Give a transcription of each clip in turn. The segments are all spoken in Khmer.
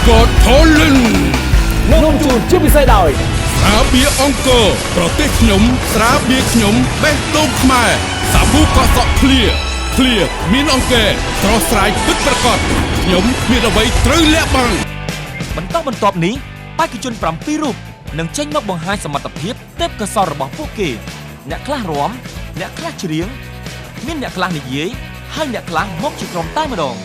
Angkor Thailand นมจูนជាពិសេសដោយស្រាបៀរអង្គរប្រទេសខ្ញុំស្រាបៀរខ្ញុំបេះដូងខ្មែរសាប៊ូកក់សក់ឃ្លាមានអង្គរស្រស់ស្រាយពិតប្រាកដខ្ញុំមានអ្វីត្រូវលាក់បាំងបន្តបន្ទាប់នេះបេក្ខជន7រូបនឹងចេញមកបង្ហាញសមត្ថភាពទេពកោសល្យរបស់ពួកគេអ្នកខ្លះរាំអ្នកខ្លះច្រៀងមានអ្នកខ្លះនិយាយហើយអ្នកខ្លះមកជាក្រុមតែម្ដង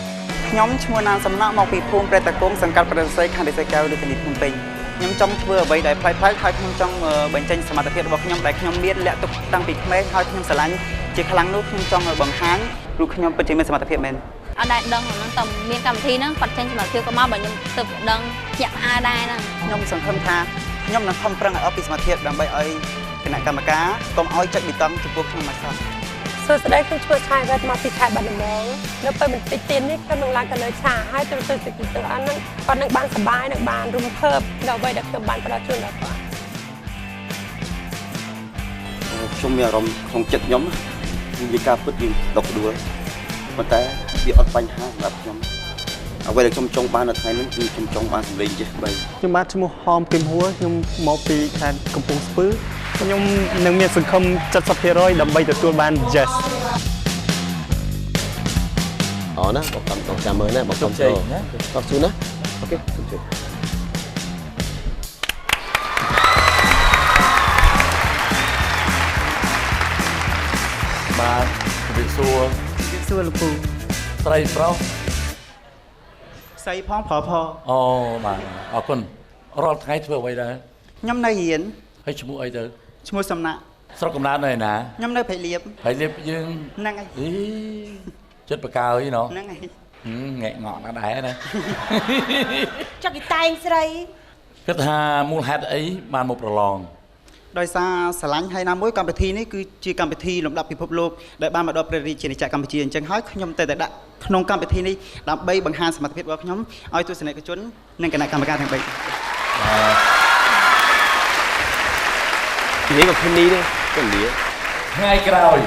ខ្ញុំឈ្មោះណានសំណាក់មកពីភូមិព្រែកតាគង្គសង្កាត់ព្រះសីខណ្ឌរិស័យកែវរាជធានីភ្នំពេញខ្ញុំចង់ធ្វើអ្វីដែលប្លែកៗហើយខ្ញុំចង់បញ្ចេញសមត្ថភាពរបស់ខ្ញុំដែលខ្ញុំមានលាក់ទុកតាំងពីក្មេងហើយខ្ញុំស្រឡាញ់ជាខ្លាំងនោះខ្ញុំចង់បង្ហាញព្រោះខ្ញុំពិតជាមានសមត្ថភាពមែនអត់ដែលដឹងហ្នឹងតែមានកម្មវិធីហ្នឹងគាត់ចេញសមត្ថភាពក៏មកបើខ្ញុំទៅដឹងជាក់ផ្អើលដែរហ្នឹងខ្ញុំសង្ឃឹមថាខ្ញុំនឹងខំប្រឹងឲ្យអស់ពីសមត្ថភាពដើម្បីឲ្យគណៈកម្មការកុំឲ្យចុចប៊ីតុងចំពោះខ្ញុំមកសោះសួស្តីខ្ញុំឈ្មោះឆាយវ៉ែតមកពីខេត្តបាត់ដំបងនៅពេលបន្តិចទៀតនេះខ្ញុំនឹងឡើងទៅលើឆាហើយទៅអានហ្នឹងគាត់នឹងបានសប្បាយនឹងបានរំភើបដល់អ្វីដែលខ្ញុំបានផ្ដល់ជូនដល់គាត់ខ្ញុំមានអារម្មណ៍ក្នុងចិត្តខ្ញុំនិយាយការពិតវាដុកដួលប៉ុន្តែវាអត់បញ្ហាសម្រាប់ខ្ញុំអ្វីដែលខ្ញុំចង់បាននៅថ្ងៃនេះគឺខ្ញុំចង់បានសម្លេងចេះបីខ្ញុំបានឈ្មោះហមគឹមហួរខ្ញុំមកពីខេត្តកំពង់ស្ពឺខ្ញុំនឹងមានសង្ឃឹម 70% ដើម្បីទទួលបាន Yes អូណាបងចាំមើលណាបងសុំជ័យណាតោះជូនណាអូខេសុំជ័យបាទជំរាបសួរលោកពូស្រីប្រុសស្រីផងប្រុសផងអូបាទអរគុណរាល់ថ្ងៃធ្វើអ្វីដែរខ្ញុំនៅរៀនហើយឈ្មោះអីទៅឈ្មោះសំណាក់ស្រុកកំណើតនៅឯណាខ្ញុំនៅព្រៃលៀបយើងហ្នឹងហើយចិត្តបកើយណោះហ្នឹងហើយងាក់ងក់ណាស់ដែរណាចុកគេតែងស្រីគិតថាមូលហេតុអីបានមកប្រឡងដោយសារស្រឡាញ់ហើយណាមួយកម្មវិធីនេះគឺជាកម្មវិធីលំដាប់ពិភពលោកដែលបានមកដល់ព្រះរាជាណាចក្រកម្ពុជាអញ្ចឹងហើយខ្ញុំតែដាក់ក្នុងកម្មវិធីនេះដើម្បីបង្ហាញសមត្ថភាពរបស់ខ្ញុំឲ្យទស្សនិកជននិងគណៈកម្មការទាំង3និយាយមកគ្នានេះទៅលាថ្ងៃក្រោយ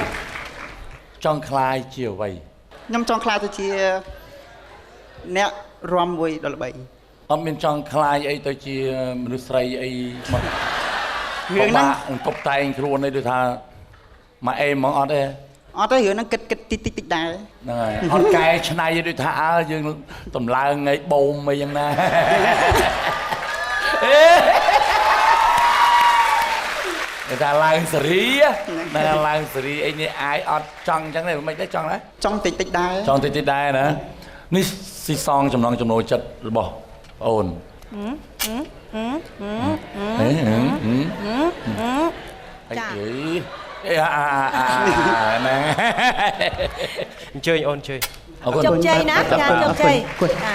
ចង់ខ្លាយជាអ្វីខ្ញុំចង់ខ្លាយទៅជាអ្នករាំមួយដល់ល្បីអត់មានចង់ខ្លាយអីទៅជាមនុស្សស្រីអីមករឿងហ្នឹងតុបតែងខ្លួននេះដូចថាមកអេហ្មងអត់ទេអត់ទេរឿងហ្នឹងគិតតិចដែរហ្នឹងហើយអត់កែឆ្នៃដូចថាអើយើងតម្លើងថ្ងៃបូមអីយ៉ាងណាតែឡើងសេរីណាឡើងសេរីអីនេះអាយអត់ចង់អញ្ចឹងទេមិនទេចង់ណាចង់តិចដែរចង់តិចដែរណានេះស៊ីសងចំណងចំណូលចិត្តរបស់បងអូនចាណាអញ្ជើញអូនអញ្ជើញអរគុណជោគជ័យណាចាជោគជ័យចា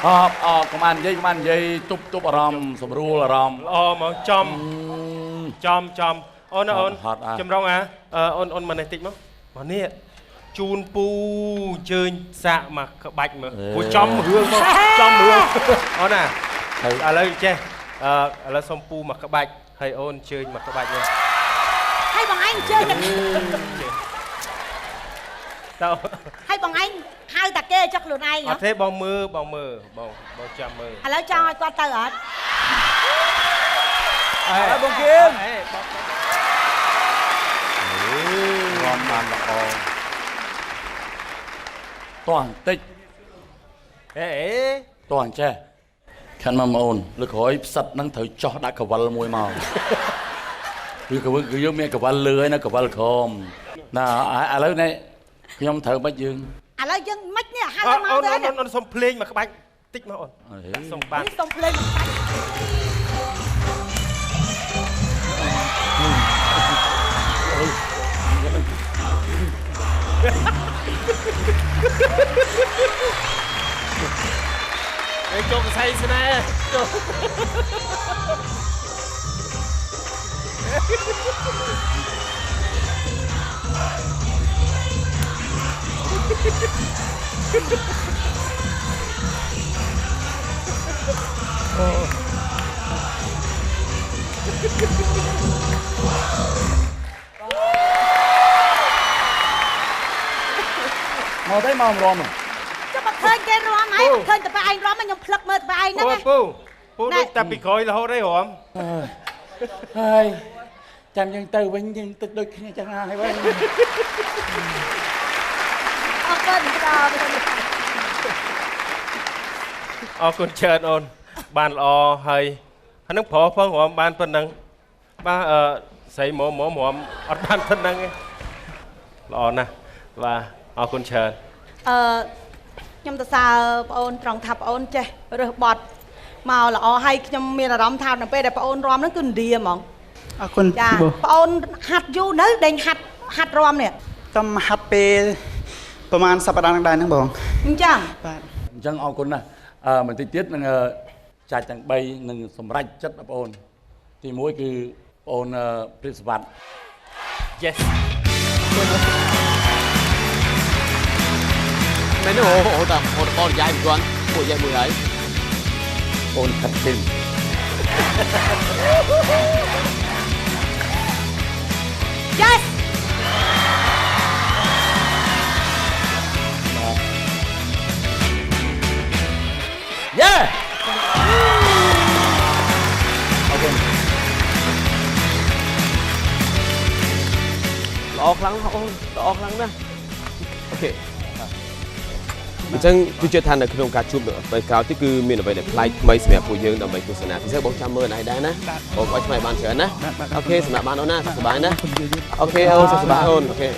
កុំអាននិយាយទប់អារម្មណ៍សម្រួលអារម្មណ៍ ល្អមកចំអូនចម្រងអូនមកនេះតិចមកនេះជូនពូជើញសាក់មកក្បាច់មើលពូចំរឿងមកចំរឿងអូនណាឥឡូវចេះឥឡូវសុំពូមកក្បាច់ហើយអូនជើញមកក្បាច់នេះ ហើយបងឯងជើញតើហើយបងឯងហៅតាគេចុះខ្លួនឯង អត់ទេបងមើលបងចាំមើល ឥឡូវចង់ឲ្យគាត់ទៅអត់ បងគៀម រំបានល្អតោះបន្តិចតោះអញ្ចេះខាត់មកអូនលើក្រោយផ្សិតហ្នឹងត្រូវចោះដាក់កវលមួយមកគឺយើងមានកវលលើហើយណាកវលក្រមណាឥឡូវនេះខ្ញុំត្រូវបាច់យើង ឥឡូវយើងមិននេះហៅទៅមកទៅ អូនសុំភ្លេងមកក្បាច់តិចមកអូនសុំបាន សុំភ្លេងមកចូលកសៃស្នេហ៍ចូលមកទៅមករំ ចុះមកឃើញគេរំហើយឃើញតែប៉ាឯងរំខ្ញុំភ្លឹកមើលតែប៉ាឯងហ្នឹង ពូដូចតែពីក្រោយរហូតទេរំ ហើយចាំយើងទៅវិញយើងទឹកដូចគ្នាចឹងហើយវិញ អរគុណដល់ អរគុណច្រើនអូនបានល្អហើយអានឹងប្រុសផងរំបានប៉ុណ្ណឹងបាទស្រីមុំអត់បានប៉ុណ្ណឹងទេល្អណាស់បាទអរគុណច្រើន ខ្ញុំទៅសើបងអូនត្រង់ថាបងអូនចេះរើសបត់មកល្អហើយខ្ញុំមានអារម្មណ៍ថានៅពេលដែលបងអូនរំហ្នឹងគឺឥណ្ឌាហ្មង អរគុណ ចាបងអូនហាត់យូរនៅដេញហាត់រំនេះ តំហាត់ពេលប្រហែលសប្តាហ៍នឹងដែរហ្នឹងបង អញ្ចឹង បាទ អញ្ចឹងអរគុណណាស់បន្តិចទៀតនឹងចាច់ទាំង3នឹងសម្រេចចិត្តបងអូនទី1គឺបងអូនព្រាបសវត្ត Yes មែនទេអូតាអូនយាយមិនទាន់ពួកយាយមួយហើយ អូនខាត់ជិន Yes យេ អរគុណ ល្អខ្លាំងអូនល្អខ្លាំងណាស់អូខេអញ្ចឹងគឺជឿថានៅក្នុងការជួបនៅក្រោយទៀតគឺមានអ្វីដែលប្លែកថ្មីសម្រាប់ពួកយើងដើម្បីទស្សនាពិសេសបងចាំមើលណៃដែរណាបងឲ្យថ្មីបានច្រើនណាអូខេសម្រាប់បានអូនណាសុខសប្បាយណាអូខេអូនសុខសប្បាយអូនអូខេ